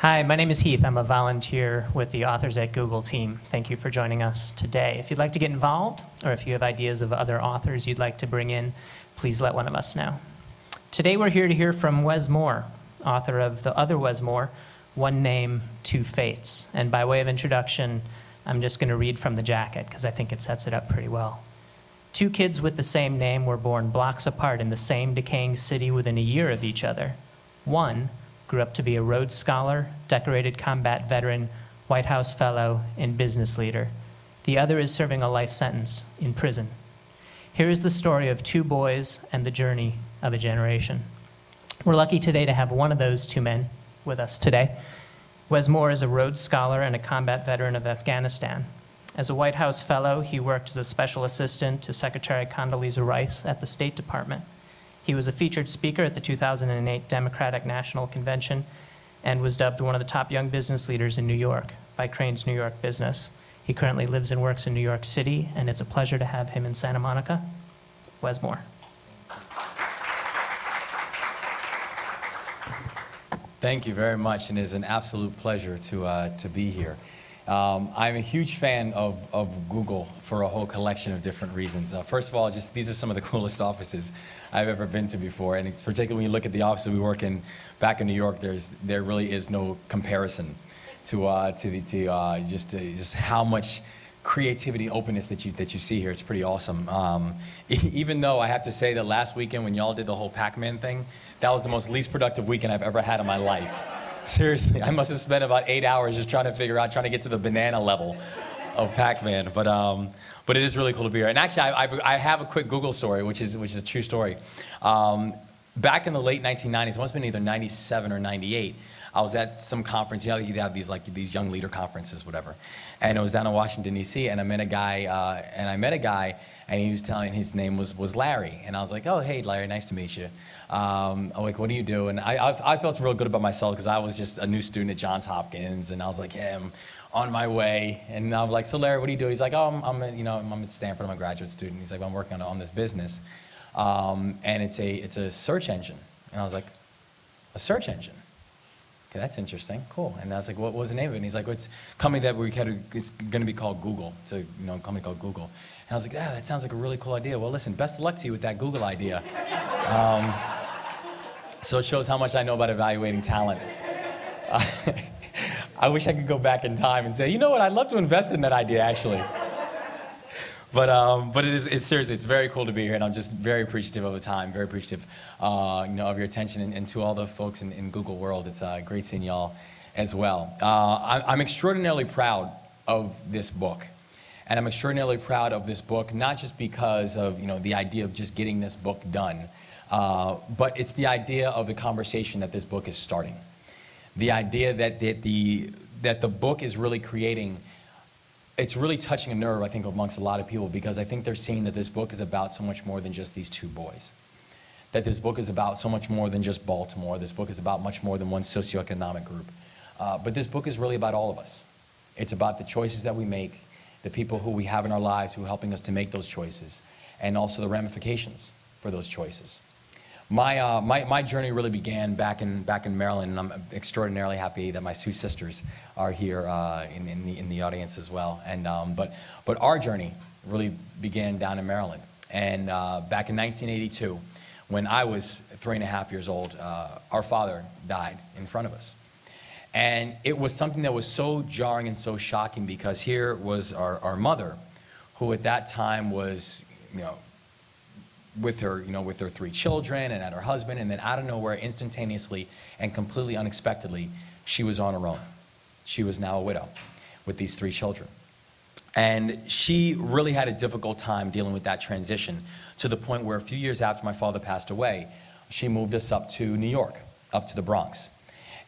Hi, my name is Heath. I'm a volunteer with the Authors at Google team. Thank you for joining us today. If you'd like to get involved, or if you have ideas of other authors you'd like to bring in, please let one of us know. Today we're here to hear from Wes Moore, author of the Other Wes Moore, One Name, Two Fates. And by way of introduction, I'm just going to read from the jacket because I think it sets it up pretty well. Two kids with the same name were born blocks apart in the same decaying city within a year of each other. One grew up to be a Rhodes Scholar, decorated combat veteran, White House Fellow, and business leader. The other is serving a life sentence in prison. Here is the story of two boys and the journey of a generation. We're lucky today to have one of those two men with us today. Wes Moore is a Rhodes Scholar and a combat veteran of Afghanistan. As a White House Fellow, he worked as a special assistant to Secretary Condoleezza Rice at the State Department. He was a featured speaker at the 2008 Democratic National Convention and was dubbed one of the top young business leaders in New York by Crain's New York Business. He currently lives and works in New York City, and it's a pleasure to have him in Santa Monica. Wes Moore. Thank you very much, and it is an absolute pleasure to be here. I'm a huge fan of Google for a whole collection of different reasons. First of all, just these are some of the coolest offices I've ever been to before, and particularly when you look at the offices we work in back in New York, there really is no comparison to just how much creativity and openness that you see here. It's pretty awesome. Even though I have to say that last weekend when y'all did the whole Pac-Man thing, that was the most least productive weekend I've ever had in my life. Seriously, I must have spent about 8 hours just trying to get to the banana level of Pac-Man. But it is really cool to be here. And actually, I have a quick Google story, which is a true story. Back in the late 1990s, it must have been either 97 or 98, I was at some conference. You know, you'd have these young leader conferences, whatever. And it was down in Washington, D.C., and I met a guy, and he was telling his name was Larry. And I was like, oh, hey, Larry, nice to meet you. I'm like, what do you do? And I felt real good about myself because I was just a new student at Johns Hopkins, and I was like, yeah, I'm on my way. And I was like, so Larry, what do you do? He's like, oh, I'm at Stanford. I'm a graduate student. He's like, I'm working on this business, and it's a search engine. And I was like, a search engine? Okay, that's interesting. Cool. And I was like, what was the name of it? And he's like, well, it's a company that it's going to be called Google. It's a company called Google. And I was like, yeah, that sounds like a really cool idea. Well, listen, best of luck to you with that Google idea. So it shows how much I know about evaluating talent. I wish I could go back in time and say, you know what, I'd love to invest in that idea, actually. But it's seriously, it's very cool to be here, and I'm just very appreciative of the time, very appreciative of your attention, and to all the folks in Google world. It's great seeing y'all as well. I'm extraordinarily proud of this book. And I'm extraordinarily proud of this book, not just because of the idea of just getting this book done, but it's the idea of the conversation that this book is starting. The idea that the book is really creating, it's really touching a nerve, I think, amongst a lot of people, because I think they're seeing that this book is about so much more than just these two boys. That this book is about so much more than just Baltimore. This book is about much more than one socioeconomic group. But this book is really about all of us. It's about the choices that we make, the people who we have in our lives who are helping us to make those choices, and also the ramifications for those choices. My journey really began back in Maryland, and I'm extraordinarily happy that my two sisters are here in the audience as well. And but our journey really began down in Maryland, and back in 1982, when I was 3.5 years old, our father died in front of us. And it was something that was so jarring and so shocking, because here was our mother, who at that time was, with her 3 children and had her husband, and then out of nowhere, instantaneously and completely unexpectedly, she was on her own. She was now a widow with these 3 children. And she really had a difficult time dealing with that transition, to the point where a few years after my father passed away, she moved us up to New York, up to the Bronx.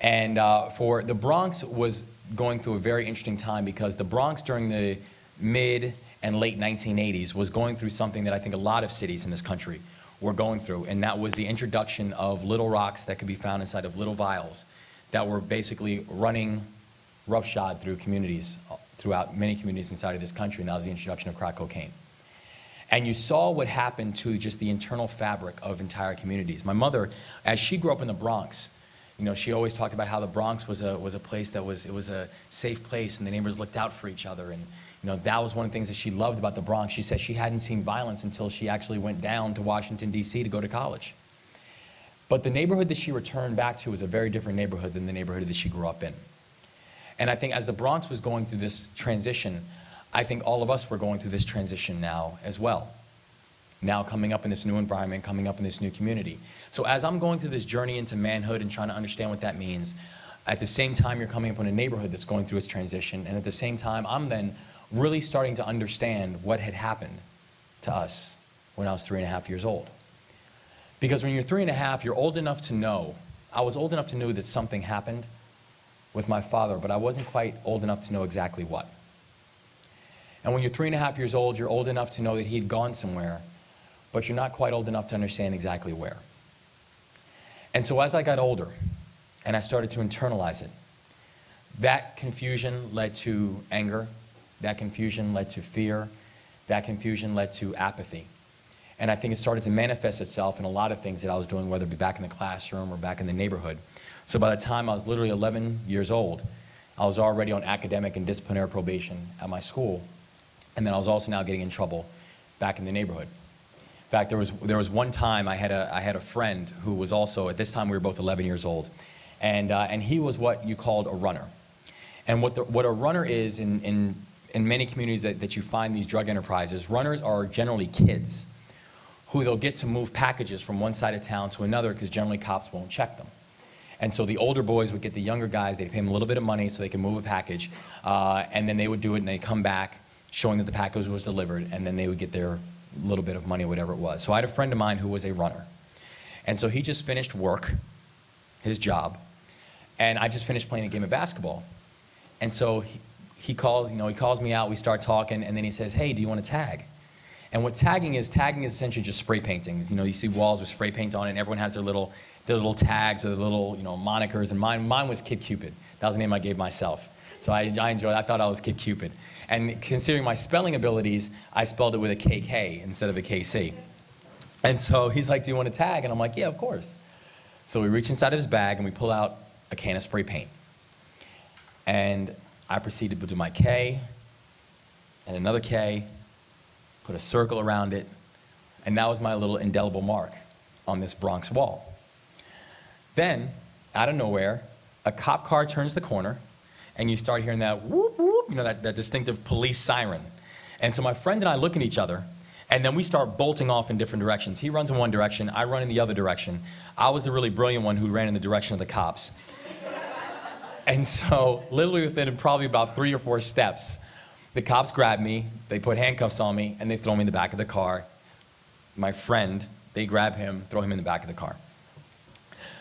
And for the Bronx was going through a very interesting time, because the Bronx during the mid and late 1980s was going through something that I think a lot of cities in this country were going through, and that was the introduction of little rocks that could be found inside of little vials that were basically running roughshod through communities, throughout many communities inside of this country, and that was the introduction of crack cocaine. And you saw what happened to just the internal fabric of entire communities. My mother, as she grew up in the Bronx, She always talked about how the Bronx was a place it was a safe place, and the neighbors looked out for each other. And that was one of the things that she loved about the Bronx. She said she hadn't seen violence until she actually went down to Washington, D.C. to go to college. But the neighborhood that she returned back to was a very different neighborhood than the neighborhood that she grew up in. And I think as the Bronx was going through this transition, I think all of us were going through this transition now as well. Now coming up in this new environment, coming up in this new community. So as I'm going through this journey into manhood and trying to understand what that means, at the same time you're coming up in a neighborhood that's going through its transition, and at the same time I'm then really starting to understand what had happened to us when I was 3.5 years old. Because when you're 3.5, you're old enough to know, I was old enough to know that something happened with my father, but I wasn't quite old enough to know exactly what. And when you're 3.5 years old, you're old enough to know that he had gone somewhere, but you're not quite old enough to understand exactly where. And so as I got older, and I started to internalize it, that confusion led to anger, that confusion led to fear, that confusion led to apathy. And I think it started to manifest itself in a lot of things that I was doing, whether it be back in the classroom or back in the neighborhood. So by the time I was literally 11 years old, I was already on academic and disciplinary probation at my school. And then I was also now getting in trouble back in the neighborhood. In fact, there was one time I had a friend who was also, at this time we were both 11 years old, and he was what you called a runner. And what a runner is in many communities that you find these drug enterprises, runners are generally kids who they'll get to move packages from one side of town to another because generally cops won't check them. And so the older boys would get the younger guys, they'd pay them a little bit of money so they could move a package, and then they would do it and they'd come back showing that the package was delivered, and then they would get their little bit of money, whatever it was. So I had a friend of mine who was a runner. And so he just finished work, his job, and I just finished playing a game of basketball. And so he calls me out, we start talking, and then he says, hey, do you want to tag? And what tagging is essentially just spray paintings. You see walls with spray paint on it, and everyone has their little tags or their little monikers, and mine was Kid Cupid. That was the name I gave myself. So I enjoyed it. I thought I was Kid Cupid. And considering my spelling abilities, I spelled it with a KK instead of a KC. And so he's like, do you want to tag? And I'm like, yeah, of course. So we reach inside of his bag and we pull out a can of spray paint. And I proceeded to do my K and another K, put a circle around it, and that was my little indelible mark on this Bronx wall. Then, out of nowhere, a cop car turns the corner, and you start hearing that whoop, whoop, that distinctive police siren. And so my friend and I look at each other, and then we start bolting off in different directions. He runs in one direction, I run in the other direction. I was the really brilliant one who ran in the direction of the cops. And so, literally within probably about 3 or 4 steps, the cops grab me, they put handcuffs on me, and they throw me in the back of the car. My friend, they grab him, throw him in the back of the car.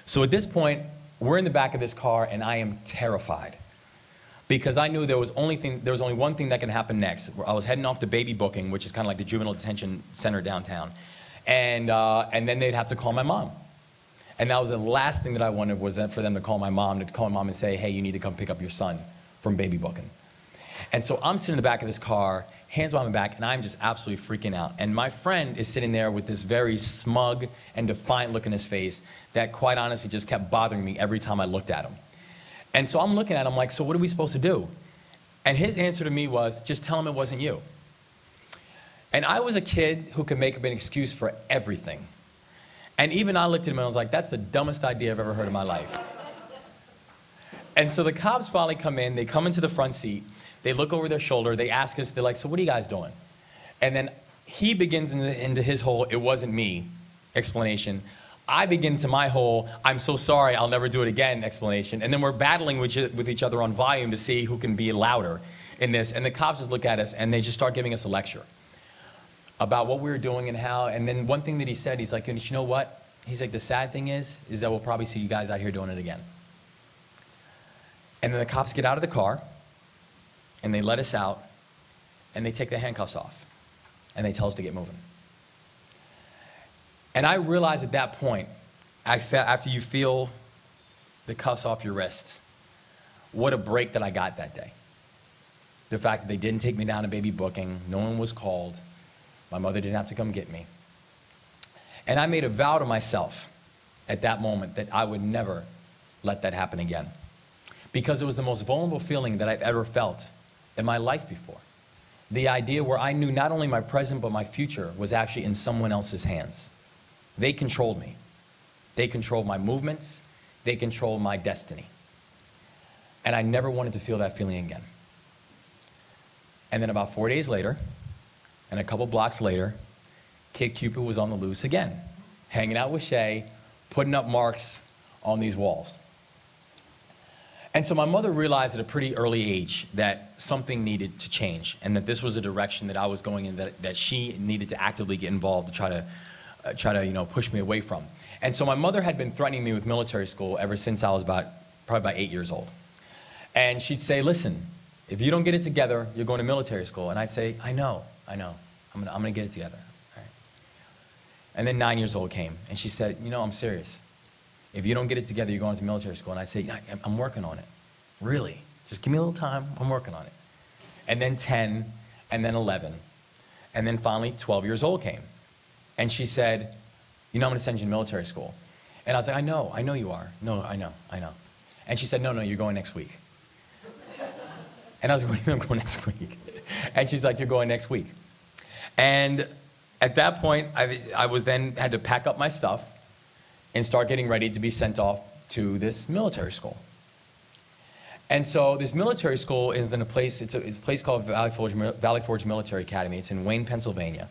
So at this point, we're in the back of this car, and I am terrified. Because I knew there was only one thing that could happen next. I was heading off to baby booking, which is kind of like the juvenile detention center downtown. And then they'd have to call my mom. And that was the last thing that I wanted, was for them to call my mom and say, hey, you need to come pick up your son from baby booking. And so I'm sitting in the back of this car, hands behind my back, and I'm just absolutely freaking out. And my friend is sitting there with this very smug and defiant look in his face that quite honestly just kept bothering me every time I looked at him. And so I'm looking at him like, so what are we supposed to do? And his answer to me was, just tell him it wasn't you. And I was a kid who could make up an excuse for everything. And even I looked at him and I was like, that's the dumbest idea I've ever heard in my life. And so the cops finally come in, they come into the front seat, they look over their shoulder, they ask us, they're like, so what are you guys doing? And then he begins into his whole, it wasn't me explanation. I begin to my whole, I'm so sorry, I'll never do it again explanation. And then we're battling with each other on volume to see who can be louder in this. And the cops just look at us and they just start giving us a lecture about what we were doing and how. And then one thing that he said, he's like, you know what? He's like, the sad thing is that we'll probably see you guys out here doing it again. And then the cops get out of the car and they let us out and they take the handcuffs off and they tell us to get moving. And I realized at that point, after you feel the cuffs off your wrists, what a break that I got that day. The fact that they didn't take me down to baby booking, no one was called, my mother didn't have to come get me. And I made a vow to myself at that moment that I would never let that happen again. Because it was the most vulnerable feeling that I've ever felt in my life before. The idea where I knew not only my present but my future was actually in someone else's hands. They controlled me. They controlled my movements. They controlled my destiny. And I never wanted to feel that feeling again. And then about 4 days later, and a couple blocks later, Kid Cupid was on the loose again, hanging out with Shay, putting up marks on these walls. And so my mother realized at a pretty early age that something needed to change, and that this was a direction that I was going in that she needed to actively get involved to try to push me away from. And so my mother had been threatening me with military school ever since I was probably about 8 years old. And she'd say, listen, if you don't get it together, you're going to military school. And I'd say, I know, I'm gonna get it together. All right. And then 9 years old came, and she said, I'm serious. If you don't get it together, you're going to military school. And I'd say, I'm working on it. Really? Just give me a little time. I'm working on it. And then 10, and then 11. And then finally 12 years old came. And she said, I'm going to send you to military school. And I was like, I know you are. No, I know. And she said, no, you're going next week. And I was like, what do you mean I'm going next week? And she's like, you're going next week. And at that point, I was then had to pack up my stuff and start getting ready to be sent off to this military school. And so this military school is in it's a place called Valley Forge Military Academy. It's in Wayne, Pennsylvania.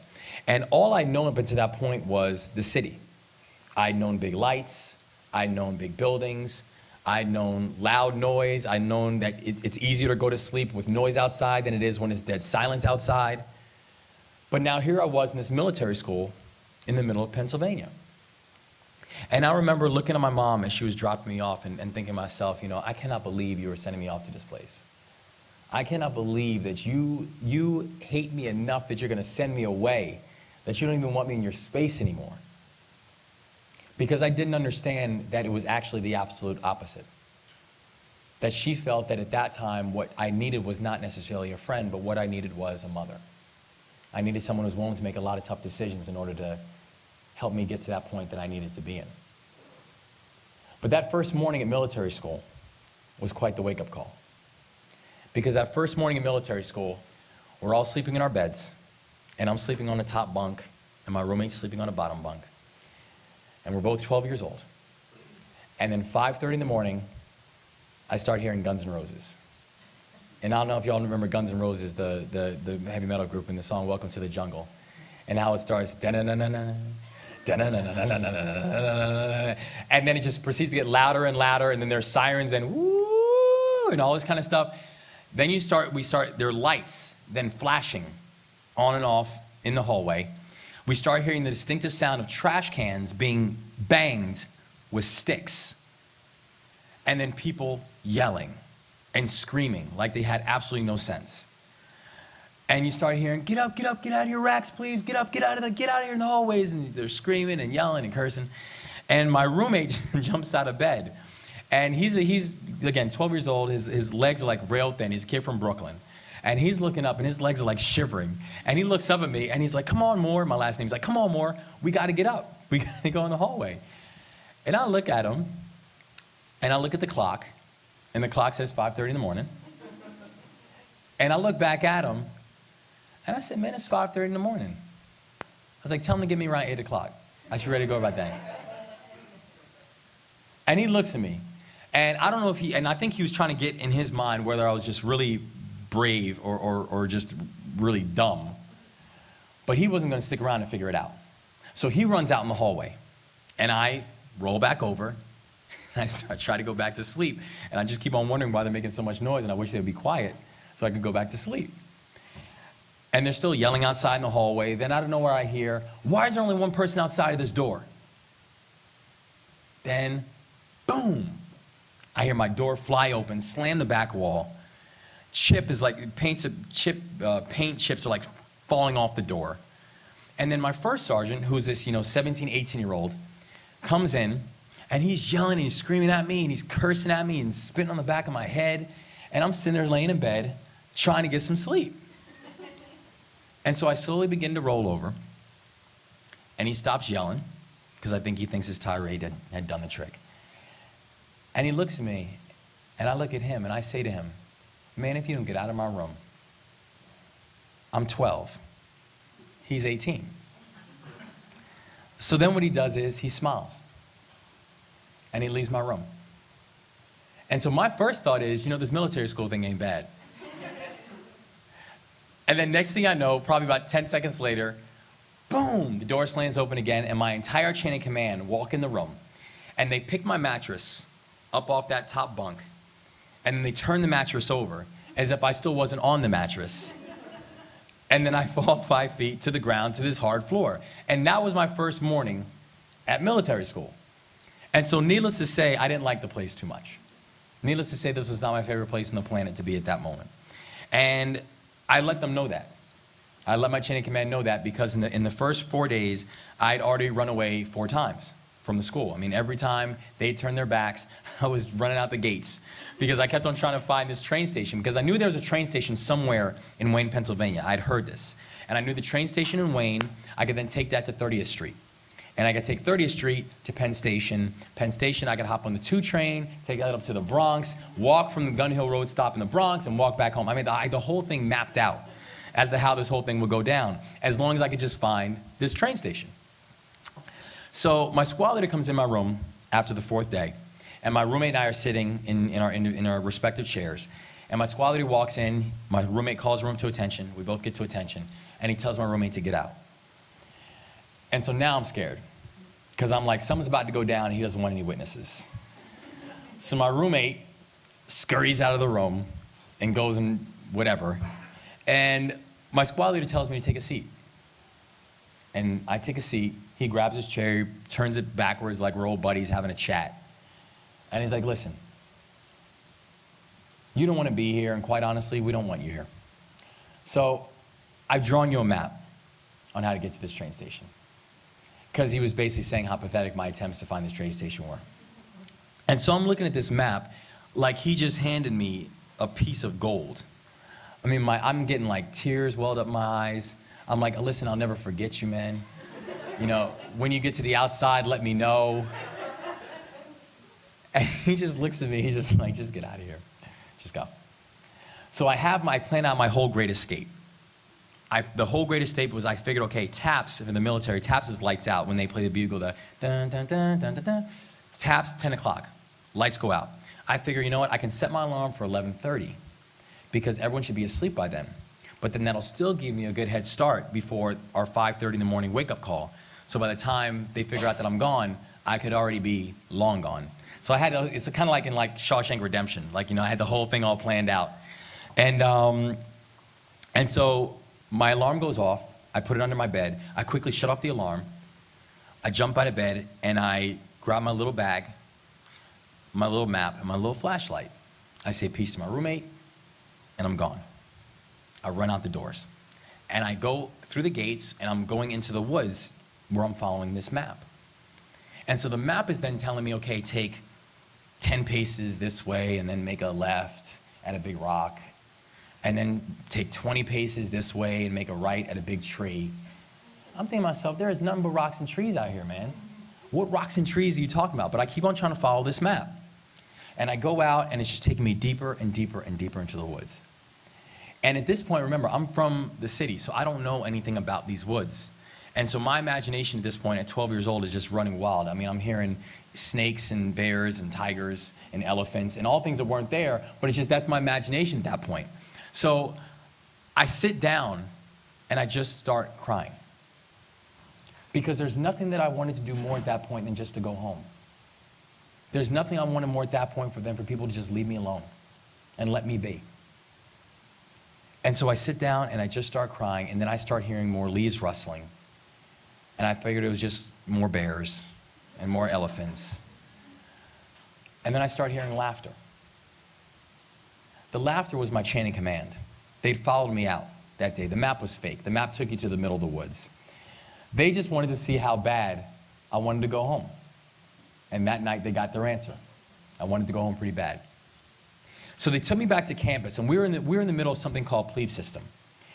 And all I'd known up until that point was the city. I'd known big lights. I'd known big buildings. I'd known loud noise. I'd known that it's easier to go to sleep with noise outside than it is when it's dead silence outside. But now here I was in this military school in the middle of Pennsylvania. And I remember looking at my mom as she was dropping me off and thinking to myself, I cannot believe you were sending me off to this place. I cannot believe that you hate me enough that you're going to send me away, that you don't even want me in your space anymore. Because I didn't understand that it was actually the absolute opposite. That she felt that at that time what I needed was not necessarily a friend, but what I needed was a mother. I needed someone who was willing to make a lot of tough decisions in order to help me get to that point that I needed to be in. But that first morning at military school was quite the wake-up call. Because that first morning at military school, we're all sleeping in our beds, and I'm sleeping on the top bunk, and my roommate's sleeping on the bottom bunk. And we're both 12 years old. And then 5:30 in the morning, I start hearing Guns N' Roses. And I don't know if y'all remember Guns N' Roses, the heavy metal group in the song Welcome to the Jungle. And how it starts, da-na-na-na-na, da-na-na-na-na-na-na-na-na-na-na. And then it just proceeds to get louder and louder, and then there's sirens and woo, and all this kind of stuff. Then there are lights then flashing on and off in the hallway. We start hearing the distinctive sound of trash cans being banged with sticks. And then people yelling and screaming like they had absolutely no sense. And you start hearing, get up, get out of your racks, please. Get out of here in the hallways. And they're screaming and yelling and cursing. And my roommate jumps out of bed. And he's again, 12 years old. His legs are like rail thin. He's a kid from Brooklyn. And he's looking up, and his legs are like shivering. And he looks up at me, and he's like, come on, Moore. My last name's like, come on, Moore. We got to get up. We got to go in the hallway. And I look at him, and I look at the clock, and the clock says 5:30 in the morning. And I look back at him, and I said, man, it's 5:30 in the morning. I was like, tell him to get me around 8 o'clock. I should be ready to go about that. And he looks at me, and I don't know and I think he was trying to get in his mind whether I was just really brave or just really dumb. But he wasn't going to stick around and figure it out. So he runs out in the hallway, and I roll back over, and I try to go back to sleep. And I just keep on wondering why they're making so much noise, and I wish they would be quiet so I could go back to sleep. And they're still yelling outside in the hallway. Then out of nowhere I hear, why is there only one person outside of this door? Then, boom, I hear my door fly open, slam the back wall. Paint chips are like falling off the door. And then my first sergeant, who's this 17, 18-year-old, comes in, and he's yelling and he's screaming at me and he's cursing at me and spitting on the back of my head. And I'm sitting there laying in bed trying to get some sleep. And so I slowly begin to roll over, and he stops yelling because I think he thinks his tirade had done the trick. And he looks at me, and I look at him, and I say to him, man, if you don't get out of my room, I'm 12. He's 18. So then what he does is he smiles, and he leaves my room. And so my first thought is, this military school thing ain't bad. And then next thing I know, probably about 10 seconds later, boom, the door slams open again, and my entire chain of command walk in the room, and they pick my mattress up off that top bunk, and then they turn the mattress over as if I still wasn't on the mattress. And then I fall 5 feet to the ground, to this hard floor. And that was my first morning at military school. And so needless to say, I didn't like the place too much. Needless to say, this was not my favorite place on the planet to be at that moment. And I let them know that. I let my chain of command know that because in the first 4 days, I'd already run away 4 times from the school. I mean, every time they'd turn their backs, I was running out the gates because I kept on trying to find this train station because I knew there was a train station somewhere in Wayne, Pennsylvania. I'd heard this. And I knew the train station in Wayne, I could then take that to 30th Street. And I could take 30th Street to Penn Station. Penn Station, I could hop on the 2 train, take that up to the Bronx, walk from the Gun Hill Road stop in the Bronx, and walk back home. I mean, the whole thing mapped out as to how this whole thing would go down, as long as I could just find this train station. So my squad leader comes in my room after the 4th day, and my roommate and I are sitting in our respective chairs. And my squad leader walks in, my roommate calls the room to attention, we both get to attention, and he tells my roommate to get out. And so now I'm scared, because I'm like, something's about to go down, and he doesn't want any witnesses. So my roommate scurries out of the room and goes and whatever, and my squad leader tells me to take a seat. And I take a seat, he grabs his chair, he turns it backwards like we're old buddies having a chat. And he's like, listen, you don't want to be here, and quite honestly, we don't want you here. So I've drawn you a map on how to get to this train station. Because he was basically saying how pathetic my attempts to find this train station were. And so I'm looking at this map like he just handed me a piece of gold. I mean, I'm getting like tears welled up my eyes. I'm like, listen, I'll never forget you, man. When you get to the outside, let me know. And he just looks at me, he's just like, just get out of here. Just go. So I plan out my whole great escape. The whole great escape was I figured, okay, taps, in the military, taps is lights out when they play the bugle, the dun, dun, dun, dun, dun, dun. Taps, 10 o'clock, lights go out. I figure, you know what, I can set my alarm for 11:30 because everyone should be asleep by then. But then that'll still give me a good head start before our 5:30 in the morning wake-up call. So by the time they figure out that I'm gone, I could already be long gone. So it's kind of like in Shawshank Redemption. I had the whole thing all planned out. And so my alarm goes off. I put it under my bed. I quickly shut off the alarm. I jump out of bed, and I grab my little bag, my little map, and my little flashlight. I say peace to my roommate, and I'm gone. I run out the doors. And I go through the gates, and I'm going into the woods where I'm following this map. And so the map is then telling me, okay, take 10 paces this way, and then make a left at a big rock, and then take 20 paces this way and make a right at a big tree. I'm thinking to myself, there is nothing but rocks and trees out here, man. What rocks and trees are you talking about? But I keep on trying to follow this map. And I go out, and it's just taking me deeper and deeper and deeper into the woods. And at this point, remember, I'm from the city, so I don't know anything about these woods. And so my imagination at this point, at 12 years old, is just running wild. I mean, I'm hearing snakes and bears and tigers and elephants and all things that weren't there, but it's just that's my imagination at that point. So I sit down, and I just start crying. Because there's nothing that I wanted to do more at that point than just to go home. There's nothing I wanted more at that point than for people to just leave me alone and let me be. And so I sit down, and I just start crying, and then I start hearing more leaves rustling. And I figured it was just more bears and more elephants. And then I start hearing laughter. The laughter was my chain of command. They'd followed me out that day. The map was fake. The map took you to the middle of the woods. They just wanted to see how bad I wanted to go home. And that night, they got their answer. I wanted to go home pretty bad. So they took me back to campus, and we were in the middle of something called plebe system.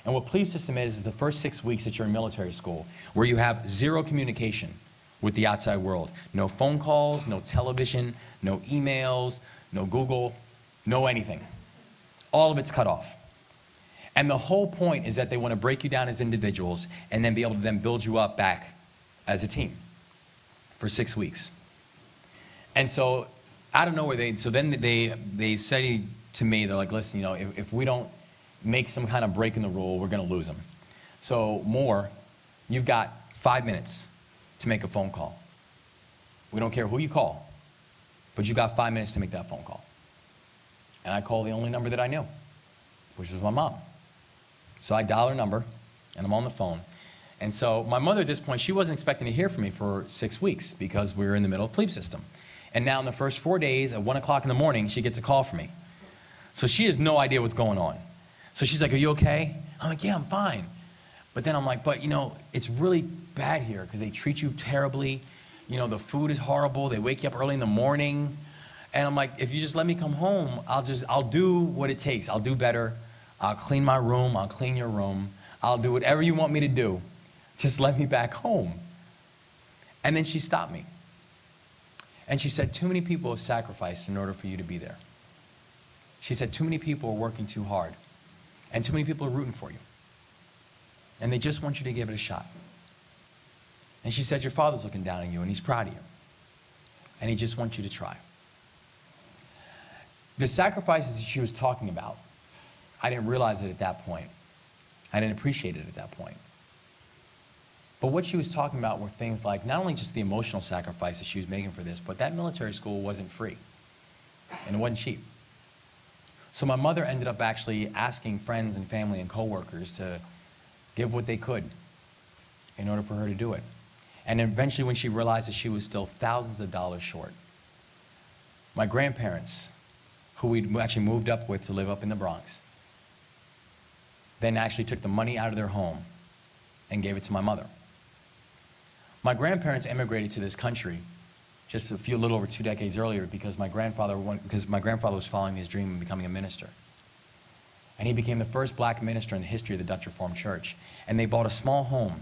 And what plebe system is the first 6 weeks that you're in military school, where you have zero communication with the outside world. No phone calls, no television, no emails, no Google, no anything. All of it's cut off. And the whole point is that they want to break you down as individuals and then be able to then build you up back as a team for 6 weeks. And so out of nowhere, they say to me, they're like, listen, if we don't make some kind of break in the rule, we're going to lose them. So Moore, you've got 5 minutes to make a phone call. We don't care who you call, but you got 5 minutes to make that phone call. And I call the only number that I knew, which was my mom. So I dial her number, and I'm on the phone. And so my mother at this point, she wasn't expecting to hear from me for 6 weeks because we were in the middle of plebe system. And now in the first 4 days, at 1 o'clock in the morning, she gets a call from me. So she has no idea what's going on. So she's like, are you okay? I'm like, yeah, I'm fine. But then I'm like, but it's really bad here because they treat you terribly. The food is horrible. They wake you up early in the morning. And I'm like, if you just let me come home, I'll do what it takes. I'll do better. I'll clean my room. I'll clean your room. I'll do whatever you want me to do. Just let me back home. And then she stopped me. And she said, too many people have sacrificed in order for you to be there. She said, too many people are working too hard. And too many people are rooting for you. And they just want you to give it a shot. And she said, your father's looking down on you, and he's proud of you. And he just wants you to try. The sacrifices that she was talking about, I didn't realize it at that point. I didn't appreciate it at that point. But what she was talking about were things like not only just the emotional sacrifices she was making for this, but that military school wasn't free. And it wasn't cheap. So my mother ended up actually asking friends and family and coworkers to give what they could in order for her to do it. And eventually when she realized that she was still thousands of dollars short, my grandparents, who we actually moved up with to live up in the Bronx, then actually took the money out of their home and gave it to my mother. My grandparents immigrated to this country just a little over 2 decades earlier because my grandfather was following his dream of becoming a minister. And he became the first black minister in the history of the Dutch Reformed Church. And they bought a small home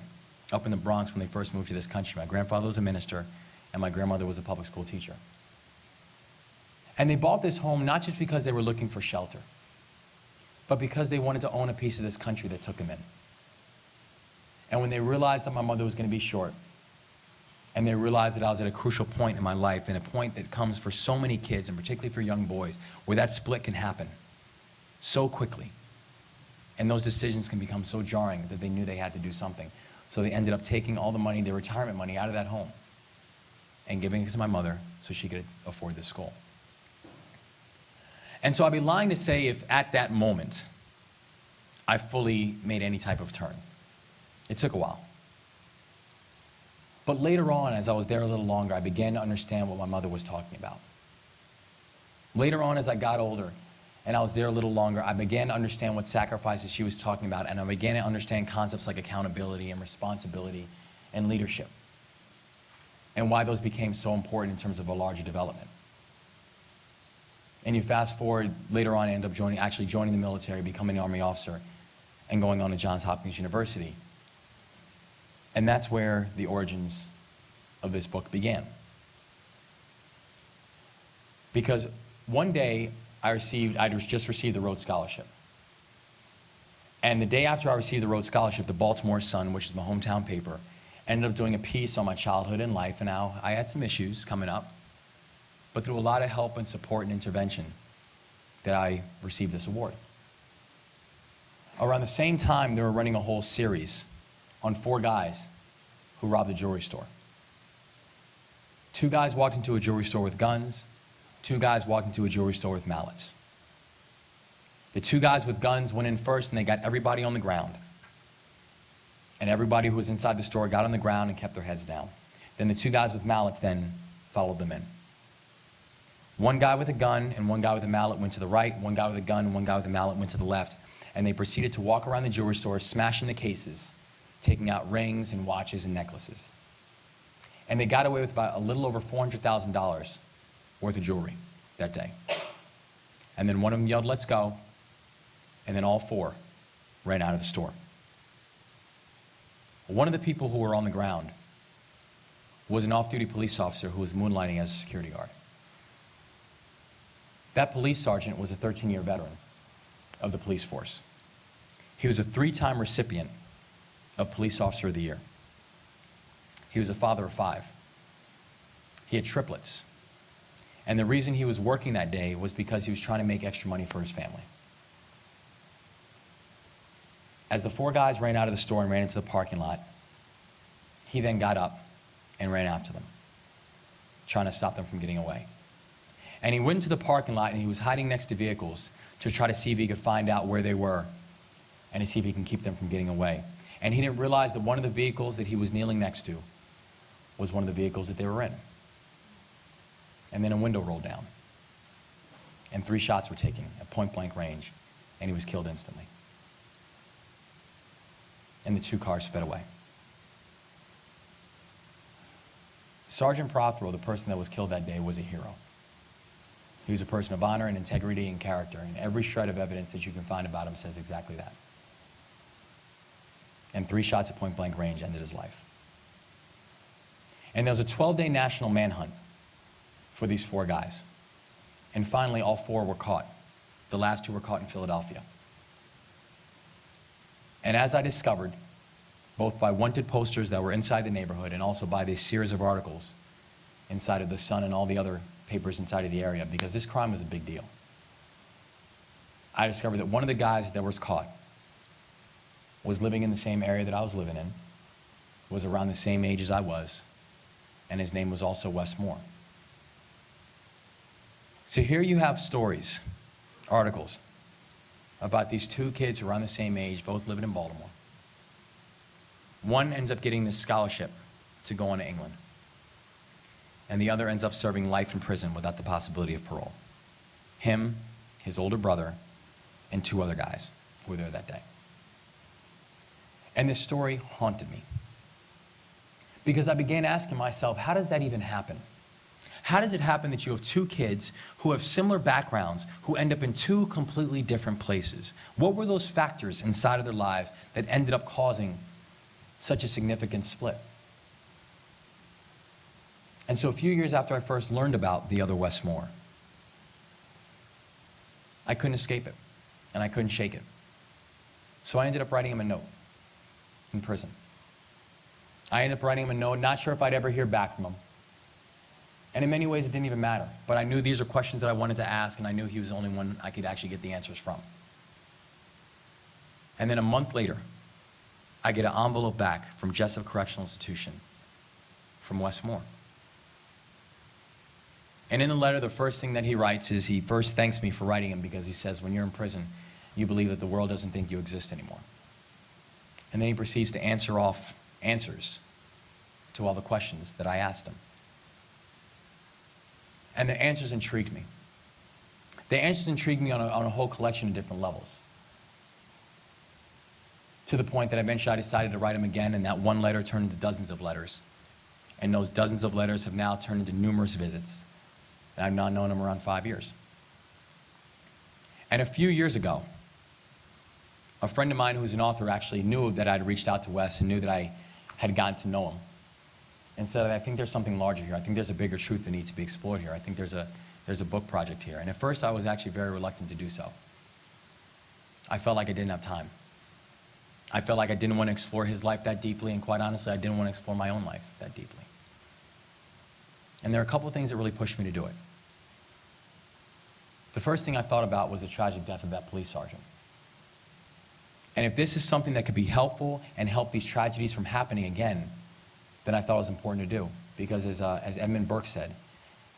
up in the Bronx when they first moved to this country. My grandfather was a minister, and my grandmother was a public school teacher. And they bought this home not just because they were looking for shelter, but because they wanted to own a piece of this country that took them in. And when they realized that my mother was going to be short, and they realized that I was at a crucial point in my life, and a point that comes for so many kids, and particularly for young boys, where that split can happen so quickly. And those decisions can become so jarring that they knew they had to do something. So they ended up taking all the money, their retirement money, out of that home and giving it to my mother so she could afford the school. And so I'd be lying to say if at that moment I fully made any type of turn. It took a while. But later on, as I was there a little longer, I began to understand what my mother was talking about. Later on, as I got older and I was there a little longer, I began to understand what sacrifices she was talking about, and I began to understand concepts like accountability and responsibility and leadership, and why those became so important in terms of a larger development. And you fast forward, later on I end up actually joining the military, becoming an Army officer, and going on to Johns Hopkins University. And that's where the origins of this book began. Because one day I just received the Rhodes Scholarship. And the day after I received the Rhodes Scholarship, the Baltimore Sun, which is my hometown paper, ended up doing a piece on my childhood and life, and how I had some issues coming up. But through a lot of help and support and intervention, that I received this award. Around the same time, they were running a whole series on 4 guys who robbed a jewelry store. 2 guys walked into a jewelry store with guns. 2 guys walked into a jewelry store with mallets. The 2 guys with guns went in first, and they got everybody on the ground. And everybody who was inside the store got on the ground and kept their heads down. Then the 2 guys with mallets then followed them in. 1 guy with a gun and 1 guy with a mallet went to the right. 1 guy with a gun and 1 guy with a mallet went to the left. And they proceeded to walk around the jewelry store, smashing the cases, taking out rings and watches and necklaces. And they got away with about a little over $400,000 worth of jewelry that day. And then one of them yelled, "Let's go." And then all 4 ran out of the store. One of the people who were on the ground was an off-duty police officer who was moonlighting as a security guard. That police sergeant was a 13-year veteran of the police force. He was a 3-time recipient of Police Officer of the Year. He was a father of 5. He had triplets. And the reason he was working that day was because he was trying to make extra money for his family. As the 4 guys ran out of the store and ran into the parking lot, he then got up and ran after them, trying to stop them from getting away. And he went into the parking lot and he was hiding next to vehicles to try to see if he could find out where they were and to see if he can keep them from getting away. And he didn't realize that one of the vehicles that he was kneeling next to was one of the vehicles that they were in. And then a window rolled down. And 3 shots were taken at point-blank range, and he was killed instantly. And the 2 cars sped away. Sergeant Prothero, the person that was killed that day, was a hero. He was a person of honor and integrity and character, and every shred of evidence that you can find about him says exactly that. And 3 shots at point-blank range ended his life. And there was a 12-day national manhunt for these 4 guys. And finally, all 4 were caught. The last 2 were caught in Philadelphia. And as I discovered, both by wanted posters that were inside the neighborhood and also by this series of articles inside of the Sun and all the other papers inside of the area, because this crime was a big deal, I discovered that one of the guys that was caught was living in the same area that I was living in, was around the same age as I was, and his name was also Wes Moore. So here you have stories, articles, about these 2 kids around the same age, both living in Baltimore. One ends up getting this scholarship to go on to England, and the other ends up serving life in prison without the possibility of parole. Him, his older brother, and 2 other guys who were there that day. And this story haunted me, because I began asking myself, how does that even happen? How does it happen that you have 2 kids who have similar backgrounds who end up in 2 completely different places? What were those factors inside of their lives that ended up causing such a significant split? And so a few years after I first learned about the Other Wes Moore, I couldn't escape it, and I couldn't shake it. So I ended up writing him a note in prison. I ended up writing him a note, not sure if I'd ever hear back from him. And in many ways, it didn't even matter. But I knew these are questions that I wanted to ask, and I knew he was the only one I could actually get the answers from. And then a month later, I get an envelope back from Jessup Correctional Institution from Wes Moore. And in the letter, the first thing that he writes is he first thanks me for writing him, because he says, when you're in prison, you believe that the world doesn't think you exist anymore. And then he proceeds to answer off answers to all the questions that I asked him. And the answers intrigued me. The answers intrigued me on a whole collection of different levels. To the point that eventually I decided to write him again, and that one letter turned into dozens of letters. And those dozens of letters have now turned into numerous visits. And I've now known him around 5 years. And a few years ago, a friend of mine who's an author actually knew that I'd reached out to Wes and knew that I had gotten to know him. And said, I think there's something larger here. I think there's a bigger truth that needs to be explored here. I think there's a book project here. And at first, I was actually very reluctant to do so. I felt like I didn't have time. I felt like I didn't want to explore his life that deeply, and quite honestly, I didn't want to explore my own life that deeply. And there are a couple of things that really pushed me to do it. The first thing I thought about was the tragic death of that police sergeant. And if this is something that could be helpful and help these tragedies from happening again, then I thought it was important to do. Because as Edmund Burke said,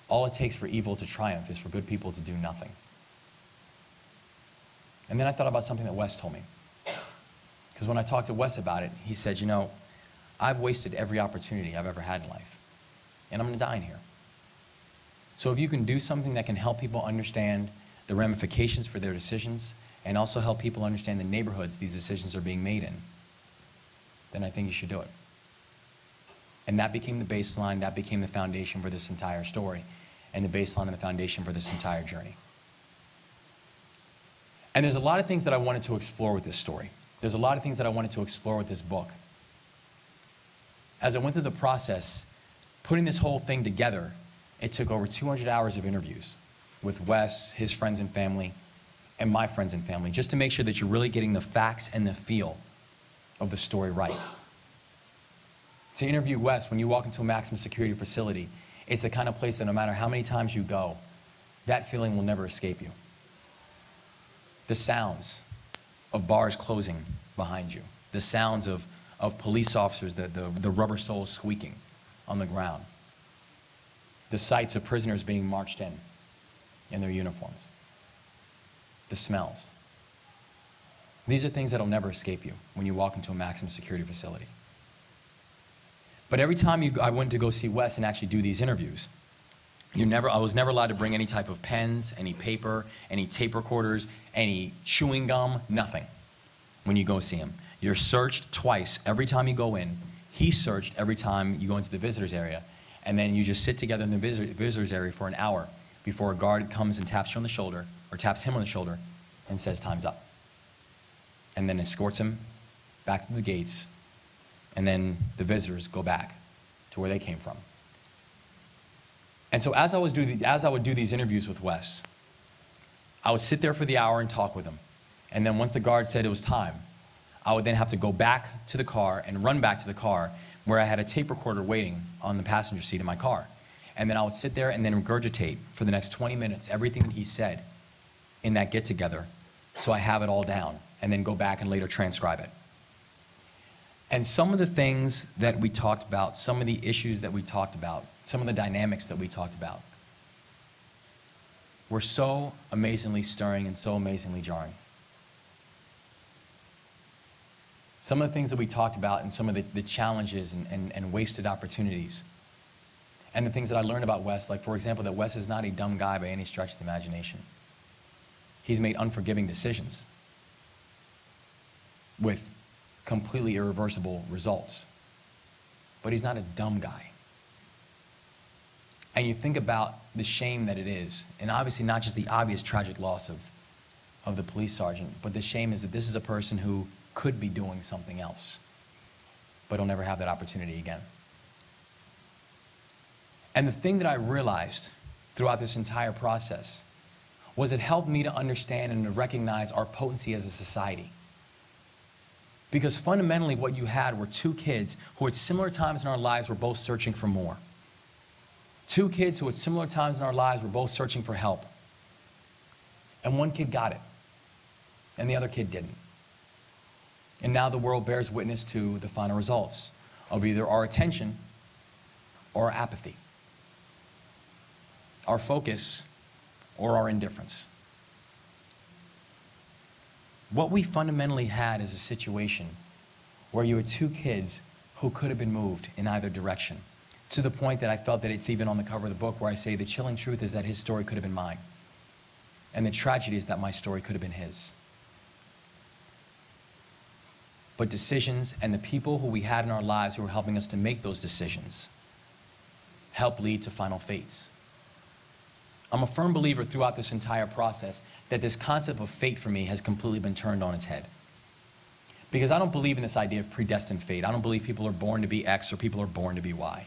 all it takes for evil to triumph is for good people to do nothing. And then I thought about something that Wes told me. Because when I talked to Wes about it, he said, you know, I've wasted every opportunity I've ever had in life. And I'm going to die in here. So if you can do something that can help people understand the ramifications for their decisions, and also help people understand the neighborhoods these decisions are being made in, then I think you should do it. And that became the baseline, that became the foundation for this entire story, and the baseline and the foundation for this entire journey. And there's a lot of things that I wanted to explore with this story. There's a lot of things that I wanted to explore with this book. As I went through the process, putting this whole thing together, it took over 200 hours of interviews with Wes, his friends and family, and my friends and family, just to make sure that you're really getting the facts and the feel of the story right. To interview Wes, when you walk into a maximum security facility, it's the kind of place that no matter how many times you go, that feeling will never escape you. The sounds of bars closing behind you, the sounds of police officers, the rubber soles squeaking on the ground, the sights of prisoners being marched in their uniforms, the smells. These are things that will never escape you when you walk into a maximum security facility. But every time I went to go see Wes and actually do these interviews, I was never allowed to bring any type of pens, any paper, any tape recorders, any chewing gum, nothing when you go see him. You're searched twice every time you go in. He's searched every time you go into the visitors area. And then you just sit together in the visitors area for an hour before a guard comes and taps you on the shoulder, or taps him on the shoulder and says, "Time's up." And then escorts him back to the gates, and then the visitors go back to where they came from. And so as I would do these interviews with Wes, I would sit there for the hour and talk with him. And then once the guard said it was time, I would then have to go back to the car and run back to the car where I had a tape recorder waiting on the passenger seat of my car. And then I would sit there and then regurgitate for the next 20 minutes everything that he said in that get-together, so I have it all down, and then go back and later transcribe it. And some of the things that we talked about, some of the issues that we talked about, some of the dynamics that we talked about were so amazingly stirring and so amazingly jarring. Some of the things that we talked about and some of the challenges and wasted opportunities. And the things that I learned about Wes, like for example, that Wes is not a dumb guy by any stretch of the imagination. He's made unforgiving decisions with completely irreversible results. But he's not a dumb guy. And you think about the shame that it is, and obviously not just the obvious tragic loss of the police sergeant, but the shame is that this is a person who could be doing something else, but he'll never have that opportunity again. And the thing that I realized throughout this entire process was it helped me to understand and to recognize our potency as a society. Because fundamentally what you had were two kids who at similar times in our lives were both searching for more. Two kids who at similar times in our lives were both searching for help. And one kid got it, and the other kid didn't. And now the world bears witness to the final results of either our attention or our apathy, our focus or our indifference. What we fundamentally had is a situation where you had two kids who could have been moved in either direction, to the point that I felt that it's even on the cover of the book where I say the chilling truth is that his story could have been mine, and the tragedy is that my story could have been his. But decisions and the people who we had in our lives who were helping us to make those decisions help lead to final fates. I'm a firm believer throughout this entire process that this concept of fate for me has completely been turned on its head. Because I don't believe in this idea of predestined fate. I don't believe people are born to be X or people are born to be Y.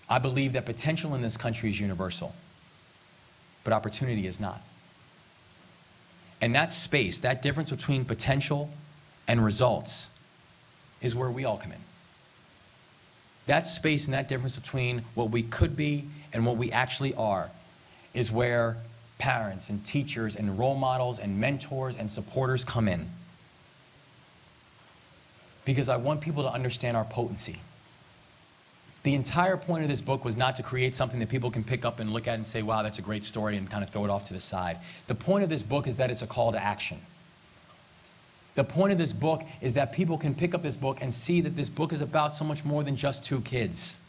I believe that potential in this country is universal, but opportunity is not. And that space, that difference between potential and results, is where we all come in. That space and that difference between what we could be and what we actually are is where parents and teachers and role models and mentors and supporters come in. Because I want people to understand our potency. The entire point of this book was not to create something that people can pick up and look at and say, wow, that's a great story, and kind of throw it off to the side. The point of this book is that it's a call to action. The point of this book is that people can pick up this book and see that this book is about so much more than just two kids.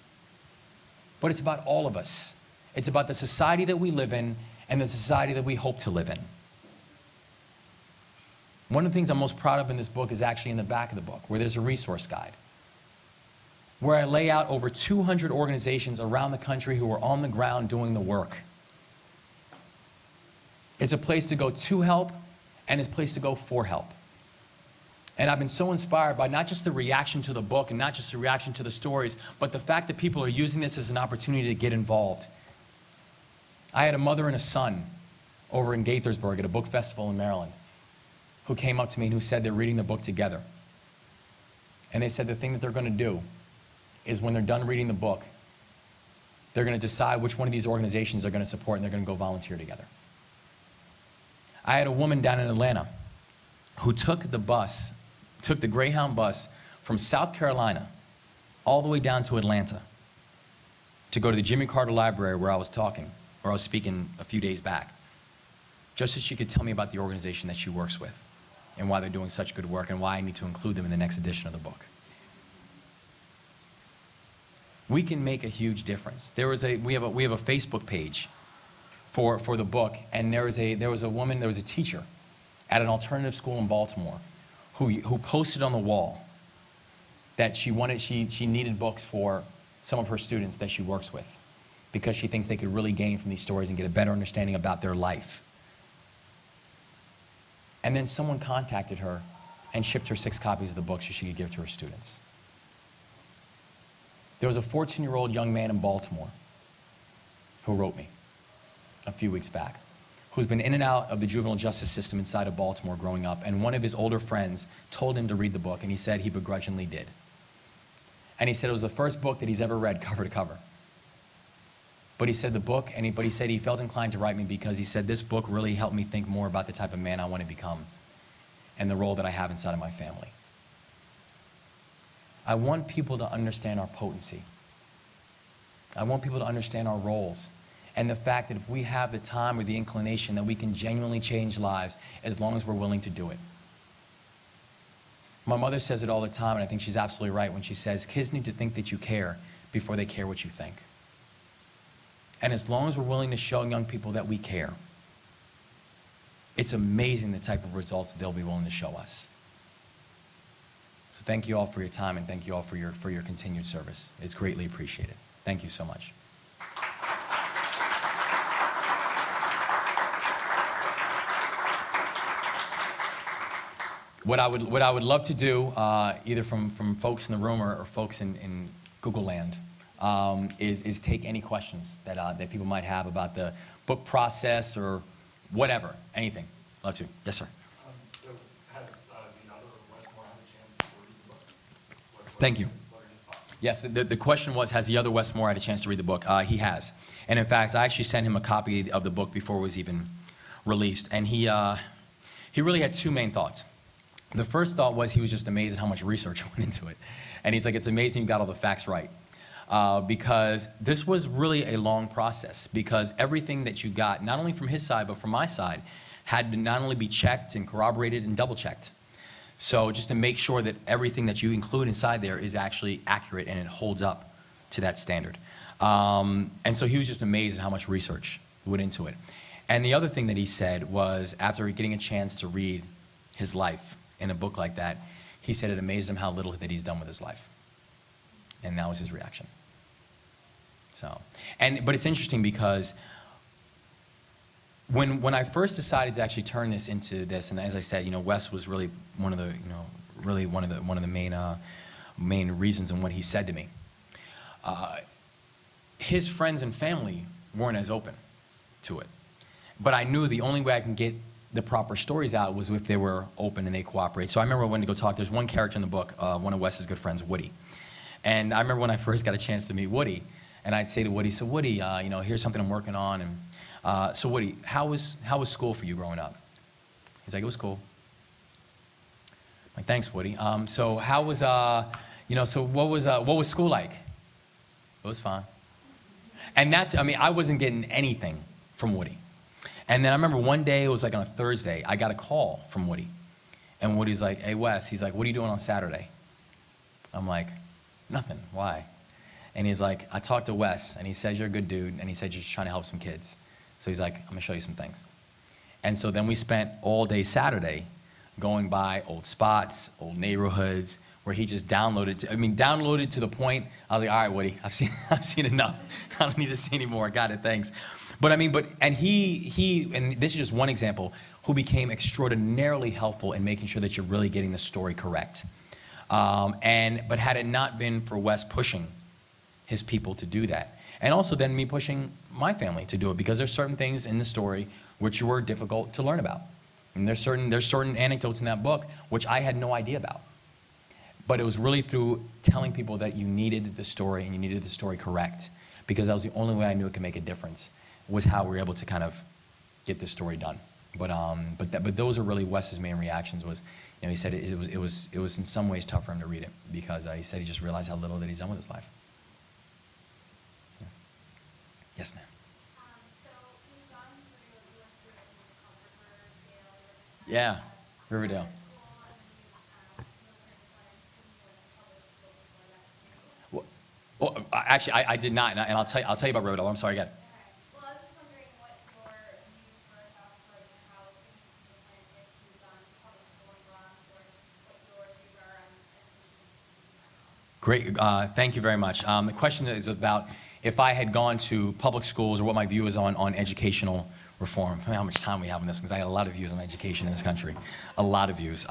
But it's about all of us. It's about the society that we live in and the society that we hope to live in. One of the things I'm most proud of in this book is actually in the back of the book, where there's a resource guide, where I lay out over 200 organizations around the country who are on the ground doing the work. It's a place to go to help, and it's a place to go for help. And I've been so inspired by not just the reaction to the book and not just the reaction to the stories, but the fact that people are using this as an opportunity to get involved. I had a mother and a son over in Gaithersburg at a book festival in Maryland who came up to me and who said they're reading the book together. And they said the thing that they're going to do is when they're done reading the book, they're going to decide which one of these organizations they're going to support, and they're going to go volunteer together. I had a woman down in Atlanta who took the Greyhound bus from South Carolina all the way down to Atlanta to go to the Jimmy Carter Library where I was speaking a few days back, just so she could tell me about the organization that she works with and why they're doing such good work and why I need to include them in the next edition of the book. We can make a huge difference. We have a Facebook page for the book, and there was a teacher at an alternative school in Baltimore who posted on the wall that she needed books for some of her students that she works with because she thinks they could really gain from these stories and get a better understanding about their life. And then someone contacted her and shipped her 6 copies of the book so she could give to her students. There was a 14-year-old young man in Baltimore who wrote me a few weeks back, who's been in and out of the juvenile justice system inside of Baltimore growing up, and one of his older friends told him to read the book, and he said he begrudgingly did. And he said it was the first book that he's ever read cover to cover. But he said he said he felt inclined to write me because he said this book really helped me think more about the type of man I want to become and the role that I have inside of my family. I want people to understand our potency. I want people to understand our roles and the fact that if we have the time or the inclination that we can genuinely change lives as long as we're willing to do it. My mother says it all the time, and I think she's absolutely right when she says kids need to think that you care before they care what you think. And as long as we're willing to show young people that we care, it's amazing the type of results they'll be willing to show us. So thank you all for your time, and thank you all for your continued service. It's greatly appreciated. Thank you so much. What I would love to do, either from folks in the room or folks in Google land, is take any questions that people might have about the book process or whatever, anything. Love to. Yes, sir. So has the other Wes Moore had a chance to read the book? Thank you. What are his thoughts? Yes, the question was, has the other Wes Moore had a chance to read the book? He has. And in fact, I actually sent him a copy of the book before it was even released. And he really had 2 main thoughts. The first thought was he was just amazed at how much research went into it. And he's like, it's amazing you got all the facts right. Because this was really a long process, because everything that you got, not only from his side, but from my side, had to not only be checked and corroborated and double-checked. So just to make sure that everything that you include inside there is actually accurate and it holds up to that standard. And so he was just amazed at how much research went into it. And the other thing that he said was, after getting a chance to read his life in a book like that, he said it amazed him how little that he's done with his life. And that was his reaction. But it's interesting because when I first decided to actually turn this into this, and as I said, Wes was really one of the main reasons in what he said to me. His friends and family weren't as open to it, but I knew the only way I can get the proper stories out was if they were open and they cooperate. So I remember when to go talk. There's one character in the book, one of Wes's good friends, Woody, and I remember when I first got a chance to meet Woody, and I'd say to Woody, "So Woody, here's something I'm working on, and so Woody, how was school for you growing up?" He's like, "It was cool." I'm like, "Thanks, Woody. So how was so what was school like?" "It was fine." And I wasn't getting anything from Woody. And then I remember one day, it was like on a Thursday, I got a call from Woody. And Woody's like, "Hey, Wes," he's like, "what are you doing on Saturday?" I'm like, "Nothing. Why?" And he's like, "I talked to Wes, and he says you're a good dude, and he said you're just trying to help some kids. So he's like, I'm going to show you some things." And so then we spent all day Saturday going by old spots, old neighborhoods, where he just downloaded to the point, I was like, all right, Woody, I've seen enough. I don't need to see any more. I got it, thanks. And he, and this is just one example, who became extraordinarily helpful in making sure that you're really getting the story correct. But had it not been for Wes pushing his people to do that, and also then me pushing my family to do it, because there's certain things in the story which were difficult to learn about. And there's certain anecdotes in that book which I had no idea about. But it was really through telling people that you needed the story and you needed the story correct, because that was the only way I knew it could make a difference, was how we were able to kind of get this story done. But those are really Wes's main reactions. Was, he said it was in some ways tough for him to read it, because he said he just realized how little that he's done with his life. Yeah. Yes, ma'am. So we've gone through, we went through it in Riverdale. Yeah, Riverdale. Well, actually, I did not, and I'll tell you about Riverdale. I'm sorry, again. Well, I was just wondering what your views were about like how things would be different if you'd gone to public school in Bronx, or what your views are on education in general. Great, thank you very much. The question is about if I had gone to public schools, or what my view is on educational reform. How much time we have on this, because I had a lot of views on education in this country. A lot of views.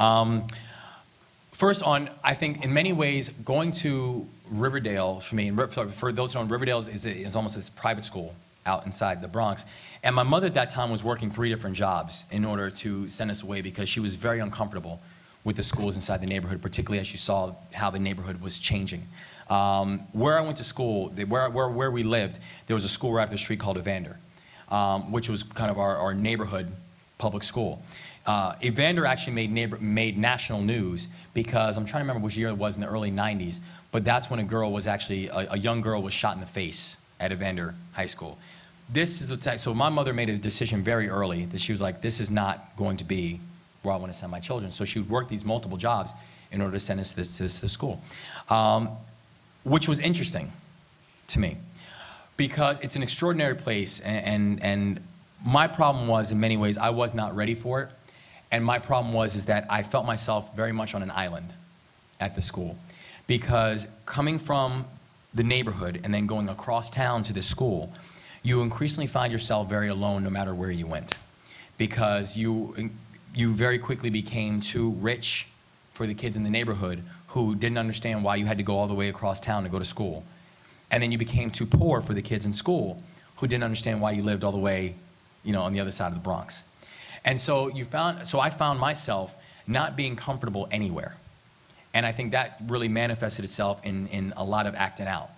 First I think in many ways, going to Riverdale, for me, for those who don't know, Riverdale is almost this private school out inside the Bronx. And my mother at that time was working 3 different jobs in order to send us away, because she was very uncomfortable with the schools inside the neighborhood, particularly as she saw how the neighborhood was changing. Where I went to school, where we lived, there was a school right up the street called Evander, which was kind of our neighborhood public school. Evander actually made national news, because I'm trying to remember which year it was, in the early 90s, but that's when a young girl was shot in the face at Evander High School. So my mother made a decision very early that she was like, this is not going to be where I want to send my children. So she would work these multiple jobs in order to send us to this school, which was interesting to me, because it's an extraordinary place, and my problem was, in many ways, I was not ready for it. And my problem is that I felt myself very much on an island at the school, because coming from the neighborhood and then going across town to the school, you increasingly find yourself very alone no matter where you went, because you very quickly became too rich for the kids in the neighborhood who didn't understand why you had to go all the way across town to go to school. And then you became too poor for the kids in school who didn't understand why you lived all the way, on the other side of the Bronx. And so I found myself not being comfortable anywhere. And I think that really manifested itself in a lot of acting out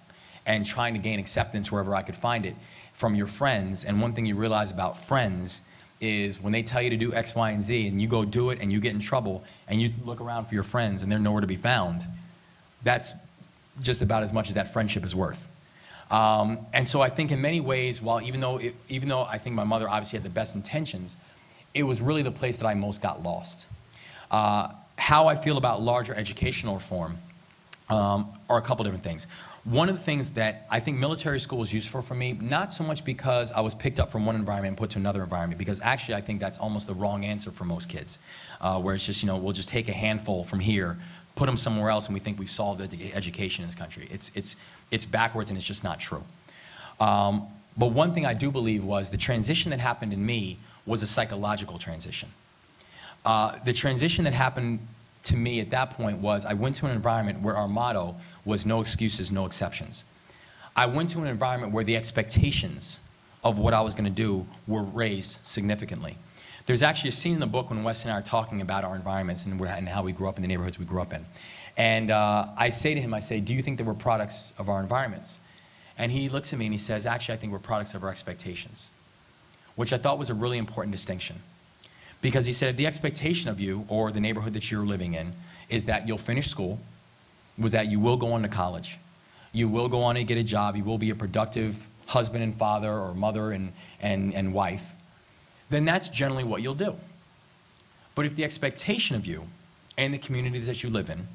and trying to gain acceptance wherever I could find it from your friends. And one thing you realize about friends is when they tell you to do X, Y, and Z, and you go do it and you get in trouble and you look around for your friends and they're nowhere to be found, that's just about as much as that friendship is worth. And so I think in many ways, even though I think my mother obviously had the best intentions, it was really the place that I most got lost. How I feel about larger educational reform are a couple different things. One of the things that I think military school is useful for me, not so much because I was picked up from one environment and put to another environment, because actually I think that's almost the wrong answer for most kids, where it's just, we'll just take a handful from here, put them somewhere else, and we think we've solved education in this country. It's backwards, and it's just not true. But one thing I do believe was the transition that happened in me was a psychological transition. The transition that happened to me at that point was I went to an environment where our motto was no excuses, no exceptions. I went to an environment where the expectations of what I was going to do were raised significantly. There's actually a scene in the book when Wes and I are talking about our environments and how we grew up in the neighborhoods we grew up in. And I say to him, do you think that we're products of our environments? And he looks at me and he says, actually, I think we're products of our expectations, which I thought was a really important distinction. Because he said, if the expectation of you or the neighborhood that you're living in is that you'll finish school, was that you will go on to college, you will go on and get a job, you will be a productive husband and father or mother and wife, then that's generally what you'll do. But if the expectation of you and the communities that you live in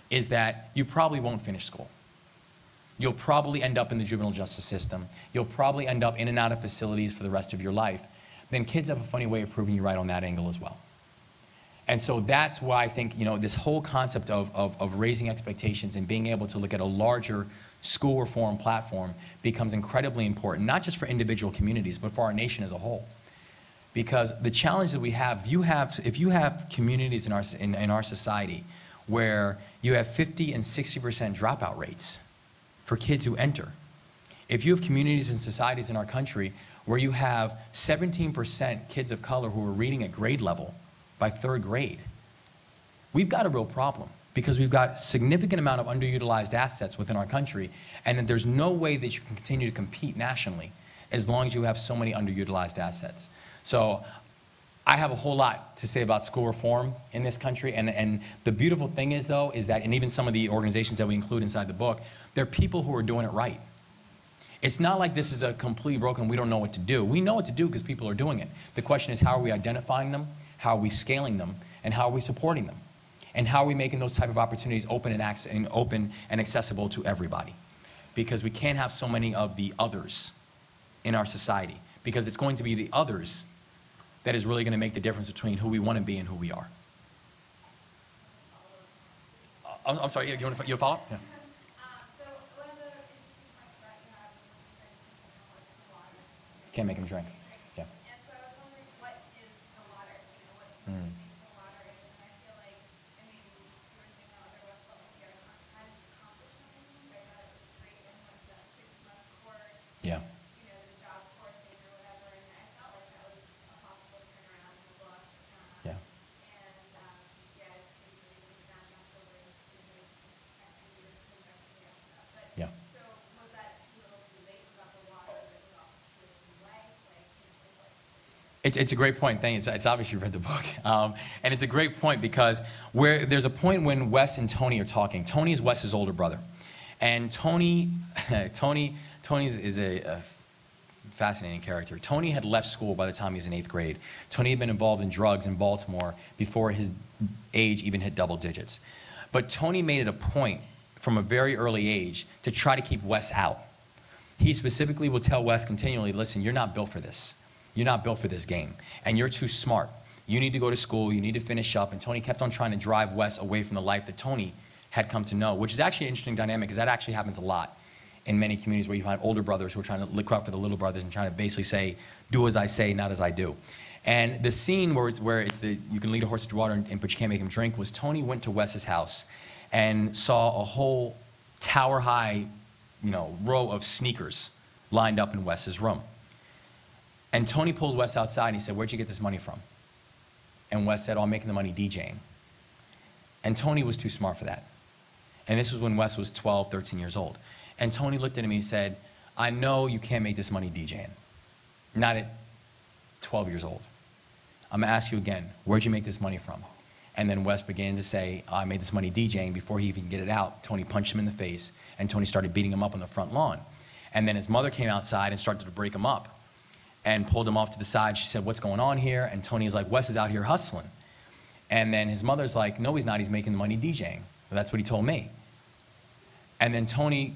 is that you probably won't finish school, you'll probably end up in the juvenile justice system, you'll probably end up in and out of facilities for the rest of your life, then kids have a funny way of proving you right on that angle as well. And so that's why I think, this whole concept of raising expectations and being able to look at a larger school reform platform becomes incredibly important, not just for individual communities, but for our nation as a whole. Because the challenge that we have, if you have communities in our society where you have 50 and 60% dropout rates for kids who enter, if you have communities and societies in our country where you have 17% kids of color who are reading at grade level by third grade, we've got a real problem, because we've got a significant amount of underutilized assets within our country, and that there's no way that you can continue to compete nationally as long as you have so many underutilized assets. So I have a whole lot to say about school reform in this country, and the beautiful thing is, though, is that, and even some of the organizations that we include inside the book, they're people who are doing it right. It's not like this is a completely broken, we don't know what to do. We know what to do because people are doing it. The question is, how are we identifying them? How are we scaling them? And how are we supporting them? And how are we making those type of opportunities open and accessible to everybody? Because we can't have so many of the others in our society, because it's going to be the others that is really going to make the difference between who we want to be and who we are. I'm sorry, you want to follow up? Yeah. So one of the interesting points that you have is the water. Can't make them drink. Yeah. And so I was wondering, what is the water? What do you think the water is? And I feel like, you were saying how Other Wes Moore here hadn't accomplished anything. I thought it was great in like the 6-month course. Yeah. The job course thing or whatever, and I felt like that was a possible turnaround in the book. Yeah. And yeah, it seems like it's not October, it's like but Yeah. so was that too little too late about the water, or was it all too little too late? It's a great point. Thank you. It's obvious you've read the book. And it's a great point, because there's a point when Wes and Tony are talking. Tony is Wes's older brother. And Tony is a fascinating character. Tony had left school by the time he was in 8th grade. Tony had been involved in drugs in Baltimore before his age even hit double digits. But Tony made it a point from a very early age to try to keep Wes out. He specifically will tell Wes continually, listen, you're not built for this. You're not built for this game. And you're too smart. You need to go to school. You need to finish up. And Tony kept on trying to drive Wes away from the life that Tony had come to know, which is actually an interesting dynamic, because that actually happens a lot in many communities, where you find older brothers who are trying to look out for the little brothers and trying to basically say, do as I say, not as I do. And the scene where you can lead a horse to water, but you can't make him drink, was Tony went to Wes's house and saw a whole tower-high, row of sneakers lined up in Wes's room. And Tony pulled Wes outside and he said, where'd you get this money from? And Wes said, oh, I'm making the money DJing. And Tony was too smart for that. And this was when Wes was 12, 13 years old. And Tony looked at him and he said, I know you can't make this money DJing. Not at 12 years old. I'm gonna ask you again, where'd you make this money from? And then Wes began to say, I made this money DJing. Before he even get it out, Tony punched him in the face, and Tony started beating him up on the front lawn. And then his mother came outside and started to break him up and pulled him off to the side. She said, what's going on here? And Tony's like, Wes is out here hustling. And then his mother's like, no, he's not. He's making the money DJing. Well, that's what he told me. And then Tony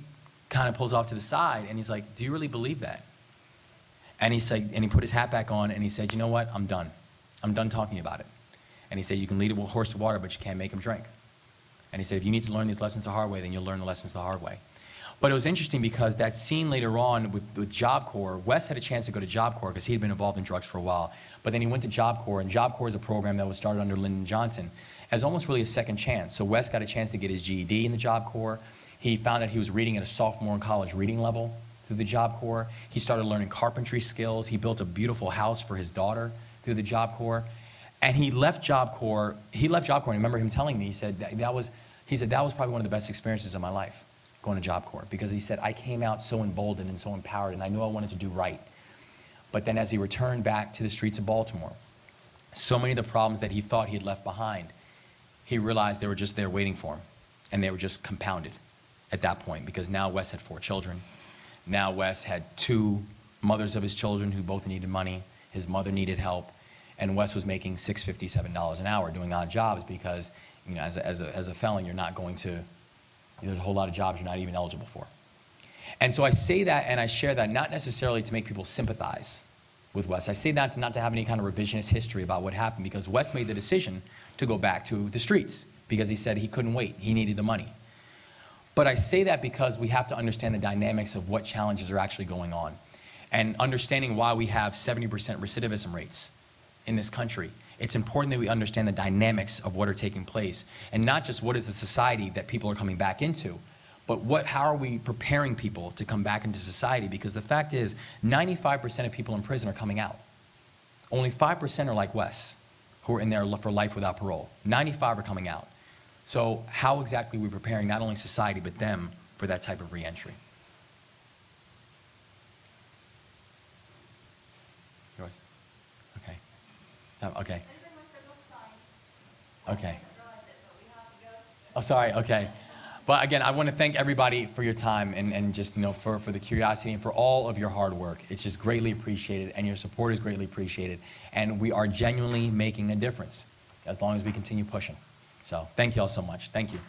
kind of pulls off to the side, and he's like, do you really believe that? And he said, and he put his hat back on, and he said, you know what? I'm done. I'm done talking about it. And he said, you can lead a horse to water, but you can't make him drink. And he said, if you need to learn these lessons the hard way, then you'll learn the lessons the hard way. But it was interesting, because that scene later on with Job Corps, Wes had a chance to go to Job Corps because he had been involved in drugs for a while. But then he went to Job Corps, and Job Corps is a program that was started under Lyndon Johnson as almost really a second chance. So Wes got a chance to get his GED in the Job Corps. He found out he was reading at a sophomore in college reading level through the Job Corps. He started learning carpentry skills. He built a beautiful house for his daughter through the Job Corps. And he left Job Corps. And I remember him telling me, he said that was probably one of the best experiences of my life, going to Job Corps, because he said, I came out so emboldened and so empowered, and I knew I wanted to do right. But then as he returned back to the streets of Baltimore, so many of the problems that he thought he had left behind, he realized they were just there waiting for him, and they were just compounded at that point, because now Wes had 4 children. Now Wes had 2 mothers of his children who both needed money. His mother needed help, and Wes was making $6.50, $7 an hour doing odd jobs, because as a felon, you're not going to, there's a whole lot of jobs you're not even eligible for. And so I say that and I share that not necessarily to make people sympathize with Wes. I say that not to have any kind of revisionist history about what happened, because Wes made the decision to go back to the streets because he said he couldn't wait. He needed the money. But I say that because we have to understand the dynamics of what challenges are actually going on, and understanding why we have 70% recidivism rates in this country. It's important that we understand the dynamics of what are taking place, and not just what is the society that people are coming back into, but how are we preparing people to come back into society? Because the fact is, 95% of people in prison are coming out. Only 5% are like Wes, who are in there for life without parole. 95 are coming out. So how exactly are we preparing not only society, but them for that type of reentry? Yours? Okay. Okay. Okay. Oh, sorry, okay. But again, I want to thank everybody for your time and just, for the curiosity and for all of your hard work. It's just greatly appreciated, and your support is greatly appreciated. And we are genuinely making a difference as long as we continue pushing. So thank you all so much. Thank you.